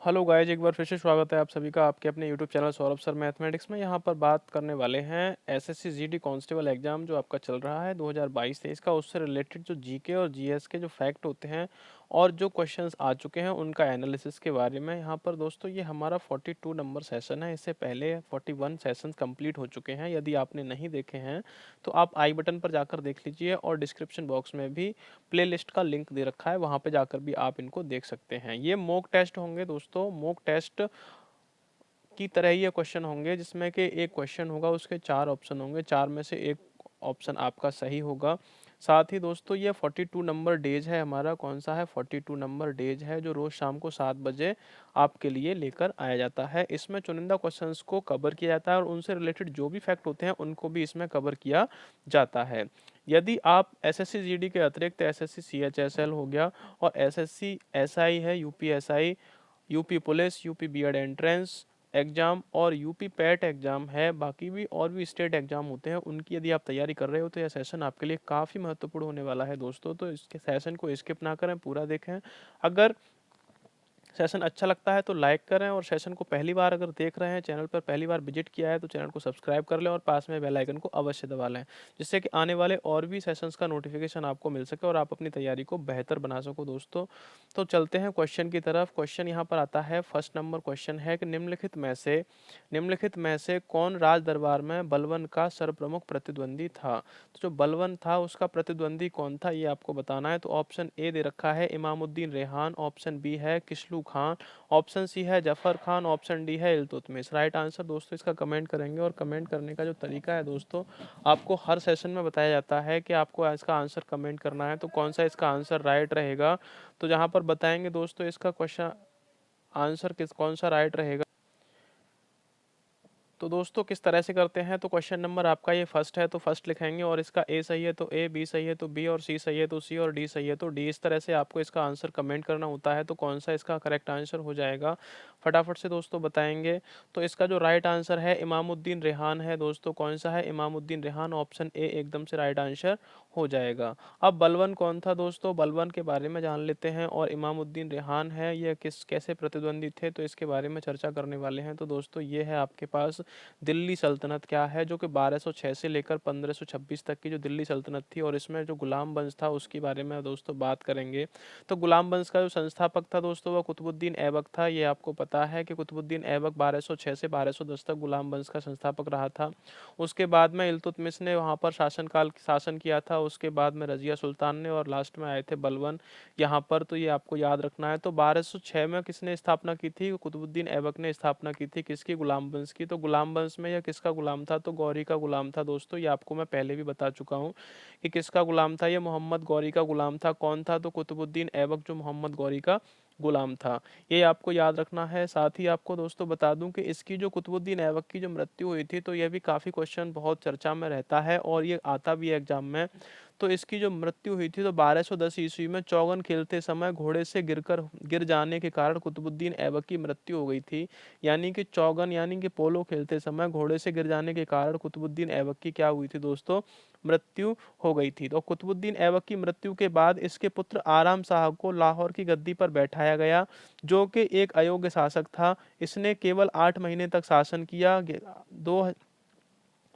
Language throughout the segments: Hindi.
हेलो गाइस, एक बार फिर से स्वागत है आप सभी का आपके अपने YouTube channel Saurabh sir mathematics में। यहाँ पर बात करने वाले हैं एसएससी जीडी कांस्टेबल एग्जाम जो आपका चल रहा है 2022-23 का, उससे रिलेटेड जो जीके और जीएस के जो फैक्ट होते हैं और जो क्वेश्चंस आ चुके हैं उनका एनालिसिस के बारे में। यहाँ पर दोस्तों ये हमारा 42 नंबर सेशन है। इससे पहले 41 सेशन कंप्लीट हो चुके हैं। यदि आपने नहीं देखे हैं तो आप आई बटन पर जाकर देख लीजिए और डिस्क्रिप्शन बॉक्स में भी प्लेलिस्ट का लिंक दे रखा है, वहाँ पे जाकर भी आप इनको देख सकते हैं। ये मॉक टेस्ट होंगे दोस्तों, मॉक टेस्ट की तरह ही ये क्वेश्चन होंगे जिसमें कि एक क्वेश्चन होगा, उसके 4 ऑप्शन होंगे, 4 में से एक ऑप्शन आपका सही होगा। साथ ही दोस्तों ये 42 नंबर डेज है हमारा। कौन सा है? 42 नंबर डेज है जो रोज़ शाम को 7 बजे आपके लिए लेकर आया जाता है। इसमें चुनिंदा क्वेश्चंस को कवर किया जाता है और उनसे रिलेटेड जो भी फैक्ट होते हैं उनको भी इसमें कवर किया जाता है। यदि आप एसएससी जीडी के अतिरिक्त एसएससी सीएचएसएल हो गया और एसएससी एसआई है, UPSI, UP police, UP BEd entrance exam और यूपी पैट एग्जाम है, बाकी भी और भी स्टेट एग्जाम होते हैं, उनकी यदि आप तैयारी कर रहे हो तो यह सेशन आपके लिए काफ़ी महत्वपूर्ण होने वाला है दोस्तों। तो इसके सेशन को स्किप ना करें, पूरा देखें। अगर सेशन अच्छा लगता है तो लाइक करें और सेशन को पहली बार अगर देख रहे हैं, चैनल पर पहली बार विजिट किया है तो चैनल को सब्सक्राइब कर लें और पास में बेल आइकन को अवश्य दबा लें, जिससे कि आने वाले और भी सेशंस का नोटिफिकेशन आपको मिल सके और आप अपनी तैयारी को बेहतर बना सको दोस्तों। तो चलते हैं क्वेश्चन की तरफ। क्वेश्चन यहाँ पर आता है, फर्स्ट नंबर क्वेश्चन है कि निम्नलिखित में से कौन राज दरबार में बलवन का सर्वप्रमुख प्रतिद्वंदी था? तो जो बलवन था उसका प्रतिद्वंदी कौन था ये आपको बताना है। तो ऑप्शन ए दे रखा है इमामुद्दीन रेहान, ऑप्शन बी है किसलू खान, ऑप्शन सी है जफर खान, ऑप्शन डी है इल्तुतमिश। राइट आंसर दोस्तों इसका कमेंट करेंगे और कमेंट करने का जो तरीका है दोस्तों, आपको हर सेशन में बताया जाता है कि आपको इसका आंसर कमेंट करना है तो कौन सा इसका आंसर राइट रहेगा। तो जहां पर बताएंगे दोस्तों इसका क्वेश्चन आंसर कौन सा राइट रहेगा। तो दोस्तों किस तरह से करते हैं, तो क्वेश्चन नंबर आपका ये फर्स्ट है तो फर्स्ट लिखेंगे और इसका ए सही है तो ए, बी सही है तो बी और सी सही है तो सी और डी सही है तो डी। इस तरह से आपको इसका आंसर कमेंट करना होता है तो कौन सा इसका करेक्ट आंसर हो जाएगा फटाफट से दोस्तों बताएंगे। तो इसका जो राइट आंसर है इमामुद्दीन रेहान है दोस्तों। कौन सा है? इमामुद्दीन रेहान, ऑप्शन ए एकदम से राइट आंसर हो जाएगा। अब बलवन कौन था दोस्तों, बलवन के बारे में जान लेते हैं। और इमामुद्दीन रेहान है ये किस कैसे प्रतिद्वंदी थे तो इसके बारे में चर्चा करने वाले हैं। तो दोस्तों ये है आपके पास दिल्ली सल्तनत क्या है, जो कि 1206 से लेकर 1526 तक की जो दिल्ली सल्तनत थी और इसमें जो गुलाम वंश था उसके बारे में दोस्तों बात करेंगे। तो गुलाम वंश का जो संस्थापक था दोस्तों वह कुतुबुद्दीन ऐबक था। ये आपको पता है कि कुतुबुद्दीन ऐबक 1206 से 1210 तक गुलाम वंश का संस्थापक रहा था। उसके बाद में इल्तुतमिश ने वहाँ पर शासन किया था। उसके बाद में रजिया सुल्तान ने और लास्ट में आए थे बलवन यहाँ पर। तो ये आपको याद रखना है। तो 1206 में किसने स्थापना की थी? कुतुबुद्दीन ऐबक ने स्थापना की थी। किसकी? गुलाम वंश की। तो गुलाम वंश में यह किसका गुलाम था? तो गौरी का गुलाम था दोस्तों। ये आपको मैं पहले भी बता चुका हूँ कि किसका गुलाम था। ये मोहम्मद गौरी का गुलाम था। कौन था? तो कुतुबुद्दीन ऐबक जो मोहम्मद गौरी का गुलाम था। ये आपको याद रखना है। साथ ही आपको दोस्तों बता दूं कि इसकी जो कुतुबुद्दीन ऐबक की जो मृत्यु हुई थी तो यह भी काफ़ी क्वेश्चन बहुत चर्चा में रहता है और ये आता भी है एग्जाम में। तो इसकी जो मृत्यु हुई थी तो 1210 ईस्वी में चौगन खेलते समय घोड़े से गिर जाने के कारण कुतुबुद्दीन ऐबक की मृत्यु हो गई थी। यानी कि चौगन यानी कि पोलो खेलते समय घोड़े से गिर जाने के कारण कुतुबुद्दीन ऐबक की क्या हुई थी दोस्तों? मृत्यु हो गई थी। तो कुतुबुद्दीन ऐबक की मृत्यु के बाद इसके पुत्र आराम शाह को लाहौर की गद्दी पर बैठाया गया, जो कि एक अयोग्य शासक था। इसने केवल 8 महीने तक शासन किया। दो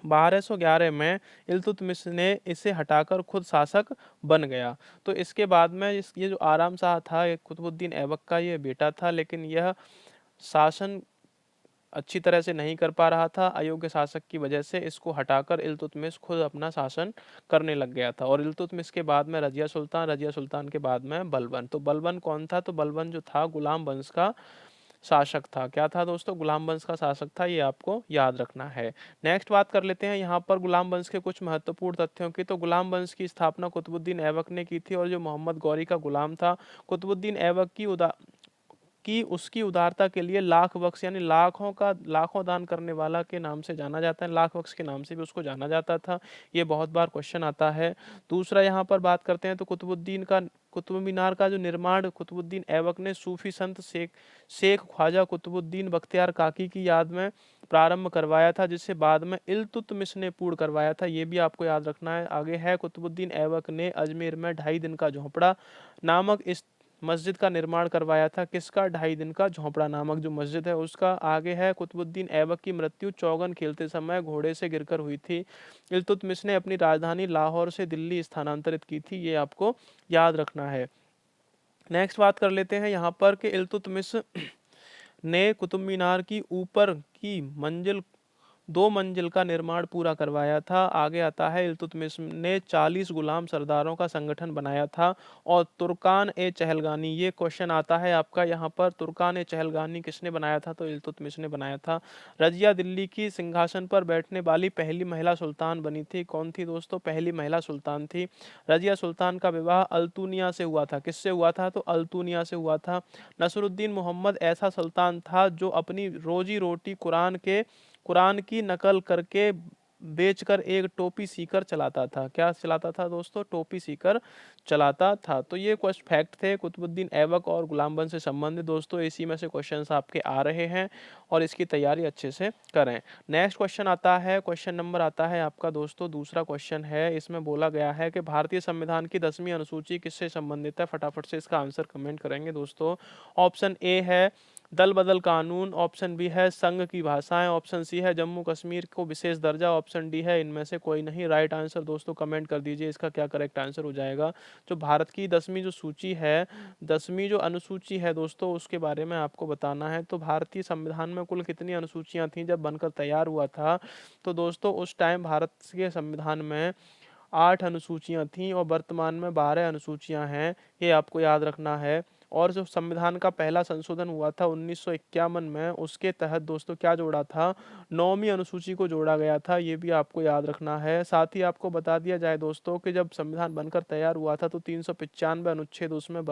1211 में इल्तुतमिश ने इसे हटाकर खुद शासक बन गया। तो इसके बाद में ये जो आराम शाह था ये कुतुबुद्दीन ऐबक का ये बेटा था, लेकिन यह शासन अच्छी तरह से नहीं कर पा रहा था। अयोग्य शासक की वजह से इसको हटाकर इल्तुतमिश खुद अपना शासन करने लग गया था। और इल्तुतमिश के बाद में रजिया सुल्तान के बाद में बलबन। तो बलबन कौन था? तो बलबन जो था गुलाम वंश का शासक था। क्या था दोस्तों? गुलाम वंश का शासक था। ये आपको याद रखना है। नेक्स्ट बात कर लेते हैं यहाँ पर गुलाम वंश के कुछ महत्वपूर्ण तथ्यों की। तो गुलाम वंश की स्थापना कुतुबुद्दीन ऐबक ने की थी और जो मोहम्मद गौरी का गुलाम था कुतुबुद्दीन ऐबक की उसकी उदारता के लिए लाख बख्श यानी लाखों दान करने वाला के नाम से जाना जाता है। लाख बख्श के नाम से भी उसको जाना जाता था। ये बहुत बार क्वेश्चन आता है। दूसरा यहाँ पर बात करते हैं तो कुतुब मीनार का जो निर्माण कुतुबुद्दीन ऐबक ने सूफी संत शेख ख्वाजा कुतुबुद्दीन बख्तियार काकी की याद में प्रारंभ करवाया था, जिसे बाद में इल्तुतमिश ने पूर्ण करवाया था। ये भी आपको याद रखना है। आगे है कुतुबुद्दीन ऐबक ने अजमेर में 2.5 दिन का झोंपड़ा नामक इस मस्जिद का निर्माण करवाया था किसका? 2.5 दिन का झोंपड़ा नामक जो मस्जिद है उसका। आगे है कुतुबुद्दीन ऐबक की मृत्यु चौगन खेलते समय घोड़े से गिरकर हुई थी। इल्तुतमिश ने अपनी राजधानी लाहौर से दिल्ली स्थानांतरित की थी, ये आपको याद रखना है। नेक्स्ट बात कर लेते हैं यहाँ पर कि इल्तुतमिश ने कुतुब मीनार की ऊपर की मंजिल 2 मंजिल का निर्माण पूरा करवाया था। आगे आता है इल्तुतमिश ने 40 गुलाम सरदारों का संगठन बनाया था। और तुर्कान ए चहलगानी, ये क्वेश्चन आता है आपका यहाँ पर, तुर्कान ए चहलगानी किसने बनाया था? तो इल्तुतमिश ने बनाया था। रजिया दिल्ली की सिंहासन पर बैठने वाली पहली महिला सुल्तान बनी थी। कौन थी दोस्तों? पहली महिला सुल्तान थी। रजिया सुल्तान का विवाह अल्तुनिया से हुआ था। किससे हुआ था? तो अल्तुनिया से हुआ था। नसरुद्दीन मोहम्मद ऐसा सुल्तान था जो अपनी रोजी रोटी कुरान की नकल करके बेचकर एक टोपी सीकर चलाता था। क्या चलाता था दोस्तों? टोपी सीकर चलाता था। तो ये कुछ फैक्ट थे कुतुबुद्दीन ऐबक और गुलामबंद से संबंधित दोस्तों। इसी में से क्वेश्चंस आपके आ रहे हैं और इसकी तैयारी अच्छे से करें। नेक्स्ट क्वेश्चन आता है, क्वेश्चन नंबर आता है आपका दोस्तों, दूसरा क्वेश्चन है। इसमें बोला गया है कि भारतीय संविधान की 10वीं अनुसूची किससे संबंधित है? फटाफट से इसका आंसर कमेंट करेंगे दोस्तों। ऑप्शन ए है दल बदल कानून, ऑप्शन बी है संघ की भाषाएं, ऑप्शन सी है जम्मू कश्मीर को विशेष दर्जा, ऑप्शन डी है इनमें से कोई नहीं। राइट आंसर दोस्तों कमेंट कर दीजिए, इसका क्या करेक्ट आंसर हो जाएगा। जो भारत की 10वीं जो सूची है, 10वीं जो अनुसूची है दोस्तों, उसके बारे में आपको बताना है। तो भारतीय संविधान में कुल कितनी अनुसूचियां थीं जब बनकर तैयार हुआ था? तो दोस्तों उस टाइम भारत के संविधान में 8 अनुसूचियां थीं और वर्तमान में 12 अनुसूचियां हैं, ये आपको याद रखना है। और जो संविधान का पहला संशोधन हुआ था 1951 में, उसके तहत दोस्तों क्या जोड़ा था? 9वीं अनुसूची को जोड़ा गया था, ये भी आपको याद रखना है। साथ ही आपको बता दिया जाए दोस्तों कि जब संविधान बनकर तैयार हुआ था तो 395 अनुच्छेद उसमें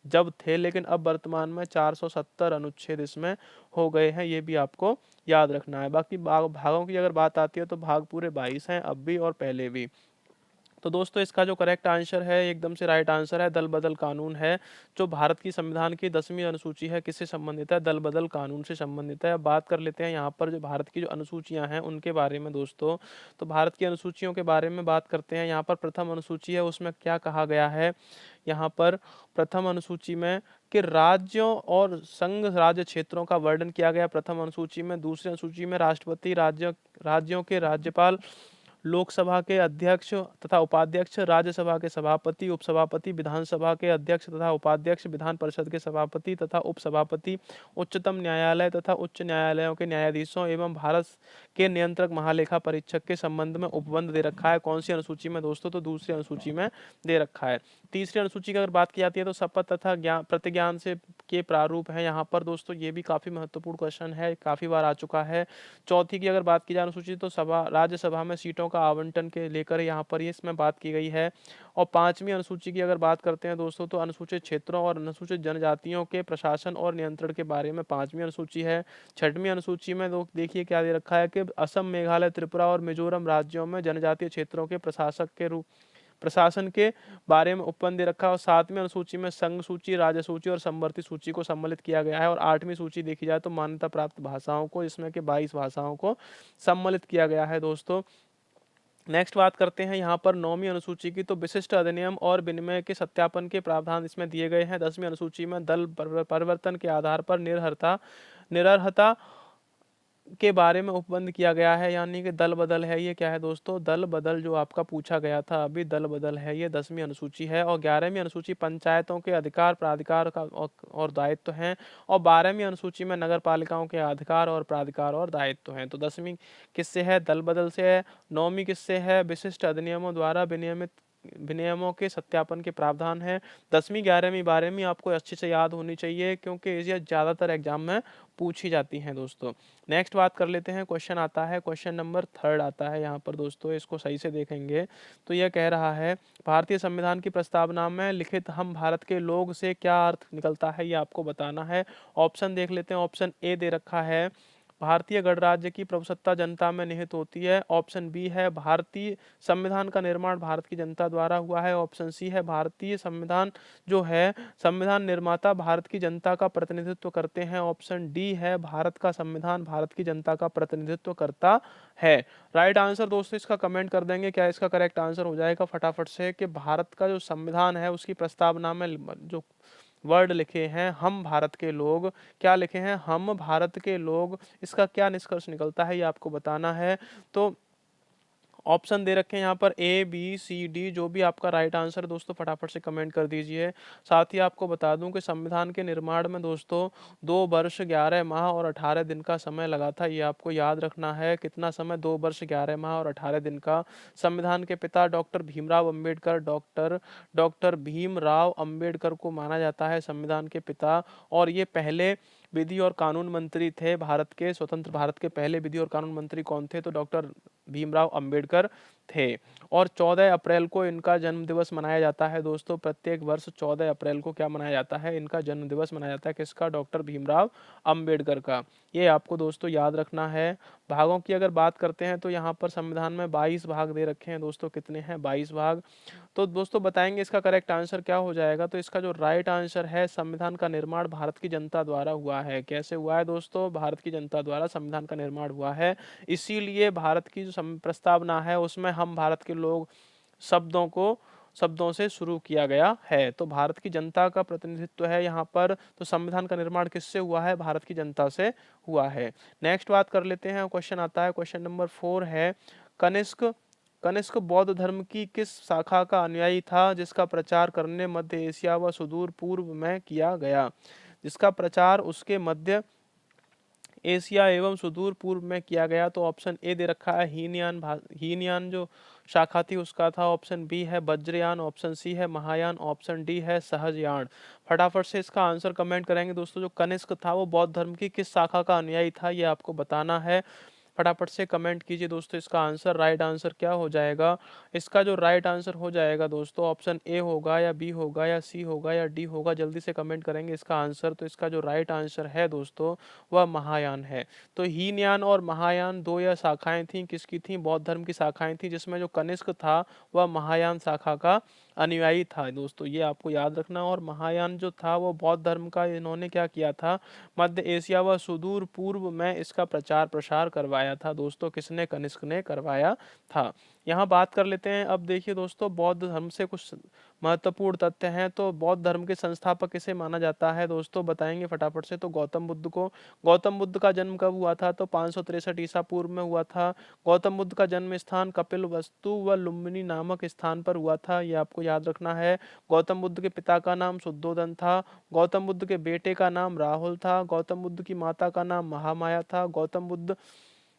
जब थे, लेकिन अब वर्तमान में 470 अनुच्छेद इसमें हो गए हैं, ये भी आपको याद रखना है। बाकी भागों की अगर बात आती है तो भाग पूरे 22 हैं, अब भी और पहले भी। तो दोस्तों इसका जो करेक्ट आंसर है, एकदम से राइट आंसर है, दल बदल कानून है। जो भारत की संविधान की 10वीं अनुसूची है किससे संबंधित है? दल बदल कानून से संबंधित है। अब बात कर लेते हैं यहाँ पर जो भारत की जो अनुसूचियाँ हैं उनके बारे में दोस्तों। तो भारत की अनुसूचियों के बारे में बात करते हैं। यहाँ पर प्रथम अनुसूची है, उसमें क्या कहा गया है? यहाँ पर प्रथम अनुसूची में कि राज्यों और संघ राज्य क्षेत्रों का वर्णन किया गया प्रथम अनुसूची में। दूसरी अनुसूची में राष्ट्रपति, राज्यों के राज्यपाल, लोकसभा के अध्यक्ष तथा उपाध्यक्ष, राज्यसभा के सभापति, उपसभापति, विधानसभा के अध्यक्ष तथा उपाध्यक्ष, विधान परिषद के सभापति तथा उपसभापति, उच्चतम न्यायालय तथा उच्च न्यायालयों के न्यायाधीशों एवं भारत के नियंत्रक महालेखा परीक्षक के संबंध में उपबंध दे रखा है। कौन सी अनुसूची में दोस्तों? तो दूसरी अनुसूची में दे रखा है। तीसरी अनुसूची की अगर बात की जाती है तो शपथ तथा ज्ञान प्रतिज्ञान से के प्रारूप है यहाँ पर दोस्तों, ये भी काफी महत्वपूर्ण क्वेश्चन है, काफी बार आ चुका है। चौथी की अगर बात की जाए अनुसूची तो राज्यसभा में सीटों का आवंटन के लेकर यहाँ पर इसमें बात की गई है। और 5वीं अनुसूची की अगर बात करते हैं दोस्तों तो अनुसूचित क्षेत्रों और अनुसूचित जनजातियों के प्रशासन और नियंत्रण के बारे में 5वीं अनुसूची है। 6वीं अनुसूची में लोग देखिए क्या दे रखा है कि असम, मेघालय, त्रिपुरा और मिजोरम राज्यों में जनजातीय क्षेत्रों के प्रशासन के बारे में उपबंध दे रखा है। और 7वीं अनुसूची में संघ सूची, राज्य सूची और समवर्ती सूची को सम्मिलित किया गया है। और 8वीं सूची देखी जाए तो मान्यता प्राप्त भाषाओं को, इसमें के 22 भाषाओं को सम्मिलित किया गया है दोस्तों। नेक्स्ट बात करते हैं यहाँ पर 9वीं अनुसूची की, तो विशिष्ट अधिनियम और विनिमय के सत्यापन के प्रावधान इसमें दिए गए हैं। 10वीं अनुसूची में दल परिवर्तन के आधार पर निरर्हता के बारे में उपबंध किया गया है, यानी कि दल बदल है। ये क्या है दोस्तों? दल बदल जो आपका पूछा गया था अभी, दल बदल है, ये 10वीं अनुसूची है। और 11वीं अनुसूची पंचायतों के अधिकार, प्राधिकार का और दायित्व हैं। और 12वीं अनुसूची में नगर पालिकाओं के अधिकार और प्राधिकार और दायित्व हैं। तो 10वीं किससे है? दल बदल से है। 9वीं किससे है? विशिष्ट अधिनियमों द्वारा विनियमों के सत्यापन के प्रावधान है। 10वीं, 11वीं, 12वीं आपको अच्छे से याद होनी चाहिए क्योंकि ये ज़्यादातर एग्जाम में पूछी जाती हैं दोस्तों। नेक्स्ट बात कर लेते हैं, क्वेश्चन आता है, क्वेश्चन नंबर 3 आता है यहाँ पर दोस्तों, इसको सही से देखेंगे तो यह कह रहा है भारतीय संविधान की प्रस्तावना में लिखित हम भारत के लोग से क्या अर्थ निकलता है, ये आपको बताना है। ऑप्शन देख लेते हैं। ऑप्शन ए दे रखा है भारतीय गणराज्य की प्रभुसत्ता जनता में निहित होती है। ऑप्शन बी है भारतीय संविधान का निर्माण भारत की जनता द्वारा हुआ है। ऑप्शन सी है भारतीय संविधान जो है, संविधान निर्माता भारत की जनता का प्रतिनिधित्व करते हैं। ऑप्शन डी है भारत का संविधान भारत की जनता का प्रतिनिधित्व करता है। राइट आंसर दोस्तों इसका कमेंट कर देंगे, क्या इसका करेक्ट आंसर हो जाएगा फटाफट से कि भारत का जो संविधान है उसकी प्रस्तावना में जो वर्ड लिखे हैं हम भारत के लोग, क्या लिखे हैं हम भारत के लोग, इसका क्या निष्कर्ष निकलता है ये आपको बताना है। तो ऑप्शन दे रखे हैं यहाँ पर ए बी सी डी, जो भी आपका राइट आंसर दोस्तों फटाफट से कमेंट कर दीजिए। साथ ही आपको बता दूं कि संविधान के निर्माण में दोस्तों 2 वर्ष 11 माह और 18 दिन का समय लगा था, ये आपको याद रखना है। कितना समय? 2 वर्ष 11 माह और 18 दिन का। संविधान के पिता doctor Bhimrao Ambedkar, doctor doctor Bhimrao Ambedkar को माना जाता है संविधान के पिता, और ये पहले विधि और कानून मंत्री थे भारत के। स्वतंत्र भारत के पहले विधि और कानून मंत्री कौन थे? तो डॉक्टर भीमराव अंबेडकर थे। और 14 अप्रैल को इनका जन्म दिवस मनाया जाता है दोस्तों। प्रत्येक वर्ष 14 अप्रैल को क्या मनाया जाता है? इनका जन्म दिवस मनाया जाता है। किसका? डॉक्टर भीमराव अंबेडकर का। ये आपको दोस्तों याद रखना है। भागों की अगर बात करते हैं तो यहाँ पर संविधान में 22 भाग दे रखे हैं दोस्तों। कितने हैं? 22 भाग। तो दोस्तों बताएंगे इसका करेक्ट आंसर क्या हो जाएगा। तो इसका जो राइट आंसर है, संविधान का निर्माण भारत की जनता द्वारा हुआ है। कैसे हुआ है दोस्तों? भारत की जनता द्वारा संविधान का निर्माण हुआ है। इसीलिए भारत की जो प्रस्तावना है उसमें हम भारत के लोग शब्दों से शुरू किया गया है। तो भारत की जनता का प्रतिनिधित्व है यहाँ पर। तो संविधान का निर्माण किससे हुआ है? भारत की जनता से हुआ है। नेक्स्ट बात कर लेते हैं। क्वेश्चन आता है, क्वेश्चन नंबर 4 है, कनिष्क कनिष्क बौद्ध धर्म की किस शाखा का अनुयायी था जिसका प्रचार करने मध्य एशिया व सुदूर पूर्व में किया गया? जिसका प्रचार उसके मध्य एशिया एवं सुदूर पूर्व में किया गया। तो ऑप्शन ए दे रखा है हीनयान जो शाखा थी उसका था। ऑप्शन बी है वज्रयान, ऑप्शन सी है महायान, ऑप्शन डी है सहजयान। फटाफट से इसका आंसर कमेंट करेंगे दोस्तों। जो कनिष्क था वो बौद्ध धर्म की किस शाखा का अनुयायी था, ये आपको बताना है। फटाफट से कमेंट कीजिए दोस्तों। इसका आंसर, राइट आंसर क्या हो जाएगा? इसका जो राइट आंसर हो जाएगा दोस्तों, ऑप्शन ए होगा या बी होगा या सी होगा या डी होगा। जल्दी से कमेंट करेंगे इसका आंसर। तो इसका जो राइट आंसर है दोस्तों वह महायान है। तो हीनयान और महायान दो यह शाखाएं थीं। किसकी थीं? बौद्ध धर्म की शाखाएं थीं, जिसमें जो कनिष्क था वह महायान शाखा का अनुयायी था दोस्तों। ये आपको याद रखना। और महायान जो था वो बौद्ध धर्म का, इन्होंने क्या किया था? मध्य एशिया व सुदूर पूर्व में इसका प्रचार प्रसार करवाया था दोस्तों। किसने? कनिष्क ने करवाया था। यहाँ बात कर लेते हैं। अब देखिए दोस्तों, बौद्ध धर्म से कुछ महत्वपूर्ण तथ्य हैं। तो बौद्ध धर्म के संस्थापक किसे माना जाता है दोस्तों? बताएंगे फटाफट से। तो गौतम बुद्ध को। गौतम बुद्ध का जन्म कब हुआ था? तो 563 ईसा पूर्व में हुआ था। गौतम बुद्ध का जन्म स्थान कपिल वस्तु व लुम्बिनी नामक स्थान पर हुआ था। यह आपको याद रखना है। गौतम बुद्ध के पिता का नाम शुद्धोदन था। गौतम बुद्ध के बेटे का नाम राहुल था। गौतम बुद्ध की माता का नाम महामाया था। गौतम बुद्ध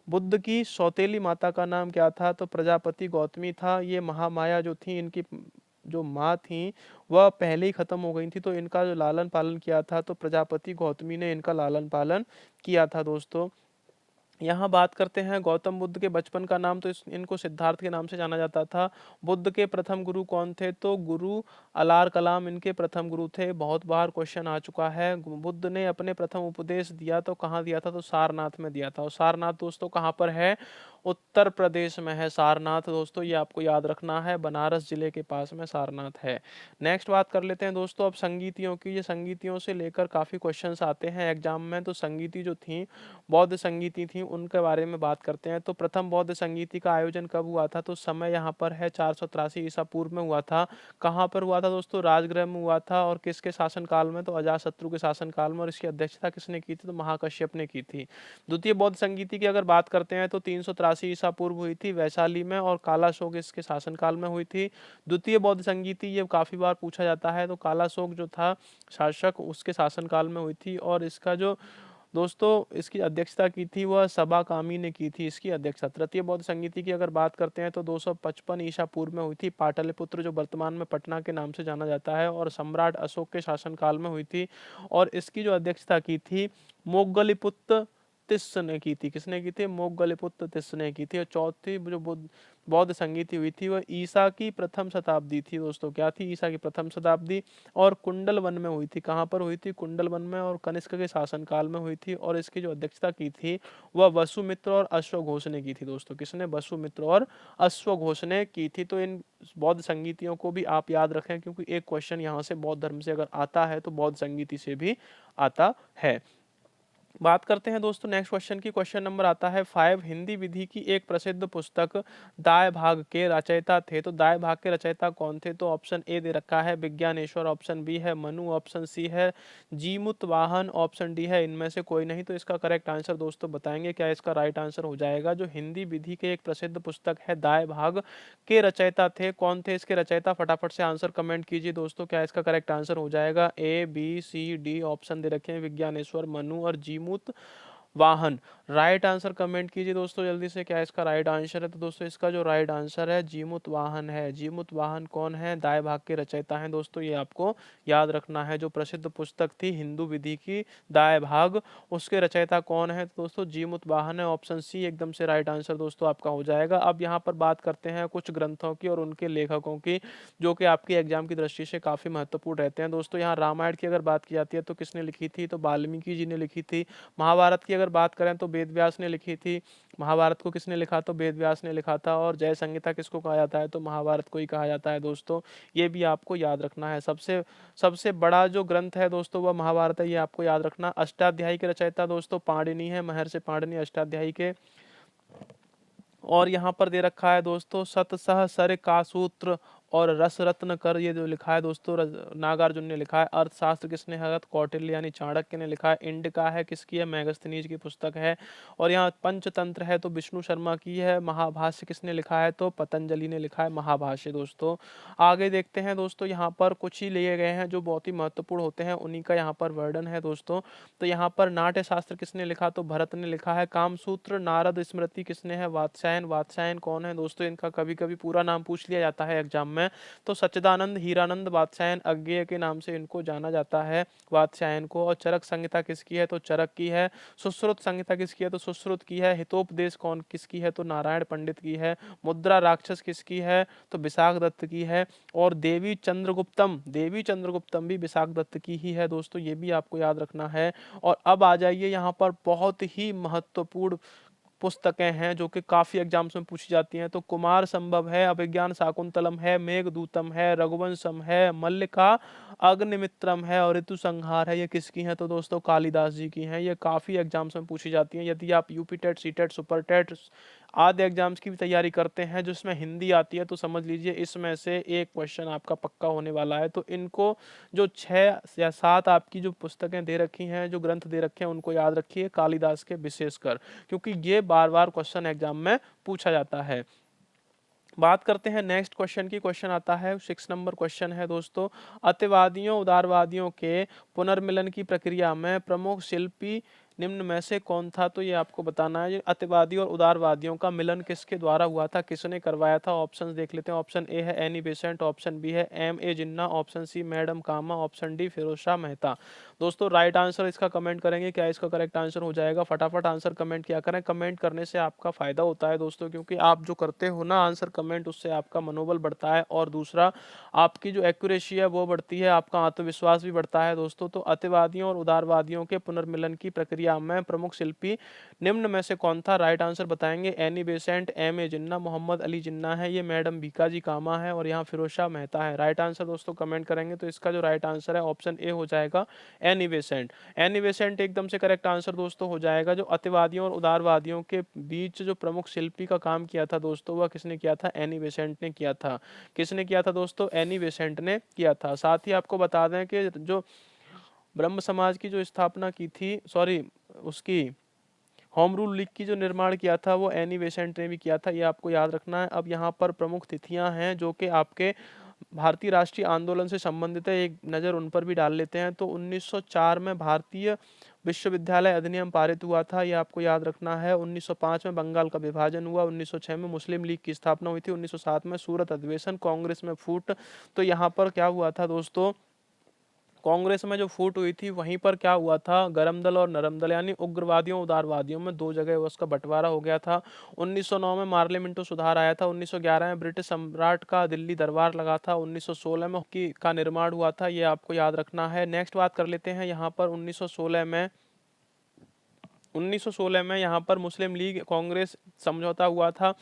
बुद्ध की सौतेली माता का नाम क्या था? तो प्रजापति गौतमी था। ये महामाया जो थी, इनकी जो माँ थी वह पहले ही खत्म हो गई थी। तो इनका जो लालन पालन किया था तो प्रजापति गौतमी ने इनका लालन पालन किया था दोस्तों। यहाँ बात करते हैं गौतम बुद्ध के बचपन का नाम। तो इनको सिद्धार्थ के नाम से जाना जाता था। बुद्ध के प्रथम गुरु कौन थे? तो गुरु अलार कलाम इनके प्रथम गुरु थे। बहुत बार क्वेश्चन आ चुका है। बुद्ध ने अपने प्रथम उपदेश दिया तो कहाँ दिया था? तो सारनाथ में दिया था। और सारनाथ दोस्तों कहाँ पर है? उत्तर प्रदेश में है सारनाथ दोस्तों। ये आपको याद रखना है। बनारस जिले के पास में सारनाथ है। नेक्स्ट बात कर लेते हैं दोस्तों अब संगीतियों की। ये संगीतियों से लेकर काफ़ी क्वेश्चंस आते हैं एग्जाम में। तो संगीति जो थी, बौद्ध संगीति थी, उनके बारे में बात करते हैं। तो प्रथम बौद्ध संगीति का आयोजन कब हुआ था? तो समय यहाँ पर है 483 ईसा पूर्व में हुआ था। कहाँ पर हुआ था दोस्तों? राजगृह में हुआ था। और किसके शासनकाल में? तो अजातशत्रु के शासनकाल में। और इसकी अध्यक्षता किसने की थी? तो महाकश्यप ने की थी। द्वितीय बौद्ध संगीति की अगर बात करते हैं तो 383 ईसा पूर्व हुई थी वैशाली में। और कालाशोक इसके शासनकाल में हुई थी। द्वितीय बौद्ध संगीति ये काफी बार पूछा जाता है। तो कालाशोक जो था शासक, उसके शासनकाल में हुई थी। और इसका जो दोस्तों इसकी अध्यक्षता की थी वह सबा कामी ने की थी इसकी अध्यक्षता। तृतीय बौद्ध संगीति की अगर बात करते हैं तो 255 ईसा पूर्व में हुई थी। पाटलिपुत्र जो वर्तमान में पटना के नाम से जाना जाता है। और सम्राट अशोक के शासनकाल में हुई थी। और इसकी जो अध्यक्षता की थी मोगलिपुत्र तिस्स ने की थी। किसने की थी? मोगलिपुत्र तिस्स ने की थी। और चौथी जो बौद्ध संगीति हुई थी वह ईसा की प्रथम शताब्दी थी दोस्तों। क्या थी? ईसा की प्रथम शताब्दी। और कुंडल वन में हुई थी। कहाँ पर हुई थी? कुंडल वन में। और कनिष्क के शासनकाल में हुई थी। और इसकी जो अध्यक्षता की थी वह वसुमित्र और अश्वघोष ने की थी दोस्तों। किसने? वसुमित्र और अश्वघोष ने की थी। तो इन बौद्ध संगीतियों को भी आप याद रखें, क्योंकि एक क्वेश्चन यहाँ से बौद्ध धर्म से अगर आता है तो बौद्ध संगीति से भी आता है। बात करते हैं दोस्तों नेक्स्ट क्वेश्चन की। क्वेश्चन नंबर आता है 5। हिंदी विधि की एक प्रसिद्ध पुस्तक दाय भाग के रचयिता थे। तो दाय भाग के रचयिता कौन थे? तो ऑप्शन ए दे रखा है विज्ञानेश्वर, ऑप्शन बी है मनु, ऑप्शन सी है जीमुत वाहन, ऑप्शन डी है इनमें से कोई नहीं। तो इसका करेक्ट आंसर दोस्तों बताएंगे क्या इसका राइट आंसर हो जाएगा। जो हिंदी विधि के एक प्रसिद्ध पुस्तक है दाय भाग के रचयिता थे, कौन थे इसके रचयिता? फटाफट से आंसर कमेंट कीजिए दोस्तों, क्या इसका करेक्ट आंसर हो जाएगा? A B C D option दे रखे हैं विज्ञानेश्वर, मनु और जीमूत वाहन। राइट आंसर कमेंट कीजिए दोस्तों जल्दी से, क्या इसका राइट आंसर है? तो दोस्तों इसका जो राइट आंसर है जीमुत वाहन है। जीमुत वाहन कौन है? दाय भाग के रचयिता हैं दोस्तों, ये आपको याद रखना है। जो प्रसिद्ध पुस्तक थी हिंदू विधि की दाय भाग, उसके रचयिता कौन है? तो दोस्तों जीमुत वाहन है, ऑप्शन सी एकदम से राइट आंसर दोस्तों आपका हो जाएगा। अब यहाँ पर बात करते हैं कुछ ग्रंथों की और उनके लेखकों की, जो कि आपकी एग्जाम की दृष्टि से काफी महत्वपूर्ण रहते हैं दोस्तों। यहाँ रामायण की अगर बात की जाती है तो किसने लिखी थी? तो वाल्मीकि जी ने लिखी थी। महाभारत की अगर बात करें तो वेद व्यास ने लिखी थी। महाभारत को किसने लिखा? तो वेद व्यास ने लिखा था। और जय संहिता किसको कहा जाता है? तो महाभारत को ही कहा जाता है दोस्तों, ये भी आपको याद रखना है। सबसे सबसे बड़ा जो ग्रंथ है दोस्तों वह महाभारत है, ये आपको याद रखना। अष्टाध्यायी के रचयिता दोस्तों पाणिनि है, महर्षि पाणिनि अष्टाध्यायी के। और यहाँ पर दे रखा है दोस्तों सत सह सर का सूत्र और रस रत्न कर, ये जो लिखा है दोस्तों नागार्जुन ने लिखा है। अर्थशास्त्र किसने है? तो कौटिल्य यानी चाणक्य ने लिखा है। इंडिका है किसकी है? मेगस्थनीज की पुस्तक है। और यहाँ पंचतंत्र है तो विष्णु शर्मा की है। महाभाष्य किसने लिखा है? तो पतंजलि ने लिखा है महाभाष्य दोस्तों। आगे देखते हैं दोस्तों, यहाँ पर कुछ ही लिए गए हैं जो बहुत ही महत्वपूर्ण होते हैं, उन्हीं का यहाँ पर वर्णन है दोस्तों। तो यहाँ पर नाट्य शास्त्र किसने लिखा? तो भरत ने लिखा है। कामसूत्र नारद स्मृति किसने है? वात्स्यायन। वात्स्यायन कौन है दोस्तों? इनका कभी कभी पूरा नाम पूछ लिया जाता है एग्जाम में। तो सच्चिदानंद हीरानंद वात्स्यायन अज्ञेय के नाम से इनको जाना जाता है, वात्स्यायन को। और चरक संहिता किसकी है? तो चरक की है। सुश्रुत संहिता किसकी है? तो सुश्रुत की है। हितोपदेश कौन किसकी है? तो नारायण पंडित की है। मुद्रा राक्षस किसकी है? तो विशाख दत्त की है। और देवी चंद्रगुप्तम भी विशाख दत्त की ही है दोस्तों, ये भी आपको याद रखना है। और अब आ जाइए यहाँ पर बहुत ही महत्वपूर्ण पुस्तकें हैं जो कि काफी एग्जाम्स में पूछी जाती हैं। तो कुमार संभव है, अभिज्ञान शाकुंतलम है, मेघदूतम है, रघुवंशम है, मल्लिका अग्निमित्रम है और ऋतु संहार है। ये किसकी हैं? तो दोस्तों कालिदास जी की हैं। ये काफी एग्जाम्स में पूछी जाती हैं। यदि आप UP TET, C TET, super TET आदि एग्जाम्स की भी तैयारी करते हैं जिसमें हिंदी आती है, तो समझ लीजिए इसमें से एक क्वेश्चन आपका पक्का होने वाला है। तो इनको जो 6 या 7 आपकी जो पुस्तकें दे रखी हैं, जो ग्रंथ दे रखे हैं, उनको याद रखिए कालिदास के विशेषकर, क्योंकि ये बार बार क्वेश्चन एग्जाम में पूछा जाता है। बात करते हैं नेक्स्ट क्वेश्चन की। क्वेश्चन आता है 6 नंबर क्वेश्चन है दोस्तों। अतिवादियों उदारवादियों के पुनर्मिलन की प्रक्रिया में प्रमुख शिल्पी निम्न में से कौन था? तो ये आपको बताना है। अतिवादी और उदारवादियों का मिलन किसके द्वारा हुआ था, किसने करवाया था? ऑप्शन देख लेते हैं। ऑप्शन ए है एनी बेसेंट, ऑप्शन बी है M A Jinnah, option C madam Cama, option D Pheroze Shah Mehta. दोस्तों राइट आंसर इसका कमेंट करेंगे, क्या इसका करेक्ट आंसर हो जाएगा? फटाफट आंसर कमेंट किया करें। कमेंट करने से आपका फायदा होता है दोस्तों, क्योंकि आप जो करते हो ना आंसर कमेंट, उससे आपका मनोबल बढ़ता है और दूसरा आपकी जो एक्यूरेसी है वो बढ़ती है, आपका आत्मविश्वास भी बढ़ता है दोस्तों। तो अतिवादियों और उदारवादियों के पुनर्मिलन की प्रक्रिया में प्रमुख शिल्पी निम्न में से कौन था? राइट आंसर बताएंगे एनी बेसेंट, एम ए जिन्ना, मोहम्मद अली जिन्ना है, ये मैडम भीकाजी कामा है और यहाँ फिरोज शाह मेहता है। राइट आंसर दोस्तों कमेंट करेंगे तो इसका जो राइट आंसर है ऑप्शन ए हो जाएगा एनी बेसेंट। एनी बेसेंट एकदम से करेक्ट आंसर दोस्तों हो जाएगा। जो अतिवादियों और उदारवादियों के बीच जो प्रमुख शिल्पी का काम किया था दोस्तों, वह किसने किया था? एनी बेसेंट ने किया था। किसने किया था दोस्तों? एनी बेसेंट ने किया था। साथ ही आपको बता दें कि जो ब्रह्म समाज की जो स्थापना की थी, सॉरी उसकी होम रूल लीग की जो निर्माण किया था वो एनी बेसेंट ने भी किया था, ये आपको याद रखना है। अब यहाँ पर प्रमुख तिथियां हैं जो कि आपके भारतीय राष्ट्रीय आंदोलन से संबंधित है, एक नज़र उन पर भी डाल लेते हैं। तो 1904 में भारतीय विश्वविद्यालय अधिनियम पारित हुआ था, ये आपको याद रखना है। 1905 में बंगाल का विभाजन हुआ। 1906 में मुस्लिम लीग की स्थापना हुई थी। 1907 में सूरत अधिवेशन, कांग्रेस में फूट। तो यहाँ पर क्या हुआ था दोस्तों? कांग्रेस में जो फूट हुई थी वहीं पर क्या हुआ था? गरम दल और नरम दल यानी उग्रवादियों उदारवादियों में दो जगह उसका बंटवारा हो गया था। 1909 में मार्लियामेंटो सुधार आया था। 1911 में ब्रिटिश सम्राट का दिल्ली दरबार लगा था। 1916 में हॉकी का निर्माण हुआ था, ये आपको याद रखना है। नेक्स्ट बात कर लेते हैं यहाँ पर 1916 में यहाँ पर मुस्लिम लीग कांग्रेस समझौता हुआ था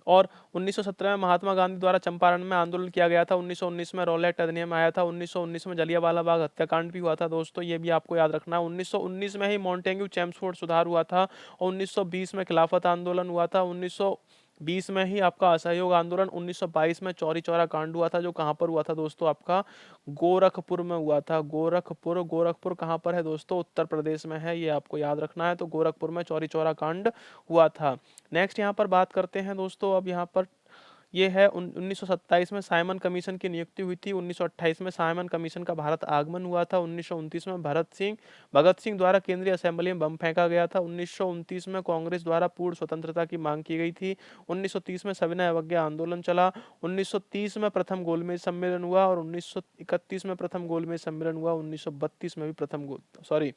और 1917 में महात्मा गांधी द्वारा चंपारण में आंदोलन किया गया था। 1919 में रॉलेट अधिनियम आया था। 1919 में जलियांवाला बाग हत्याकांड भी हुआ था दोस्तों, ये भी आपको याद रखना है। 1919 में ही मॉन्टेग्यू चेम्सफोर्ड सुधार हुआ था और 1920 में खिलाफत आंदोलन हुआ था। 1920 में ही आपका असहयोग आंदोलन, 1922 में चौरी चौरा कांड हुआ था, जो कहां पर हुआ था दोस्तों, आपका गोरखपुर में हुआ था। गोरखपुर कहां पर है दोस्तों, उत्तर प्रदेश में है, ये आपको याद रखना है। तो गोरखपुर में चौरी चौरा कांड हुआ था। नेक्स्ट यहाँ पर बात करते हैं दोस्तों, अब यहाँ पर ये है 1927 में साइमन कमीशन की नियुक्ति हुई थी। 1928 में साइमन कमीशन का भारत आगमन हुआ था। 1929 में भगत सिंह द्वारा केंद्रीय असेंबली में बम फेंका गया था। 1929 में कांग्रेस द्वारा पूर्ण स्वतंत्रता की मांग की गई थी। 1930 में सविनय अवज्ञा आंदोलन चला। 1930 में प्रथम गोलमेज सम्मेलन हुआ और 1931 में प्रथम गोलमेज सम्मेलन हुआ। 1932 में भी सॉरी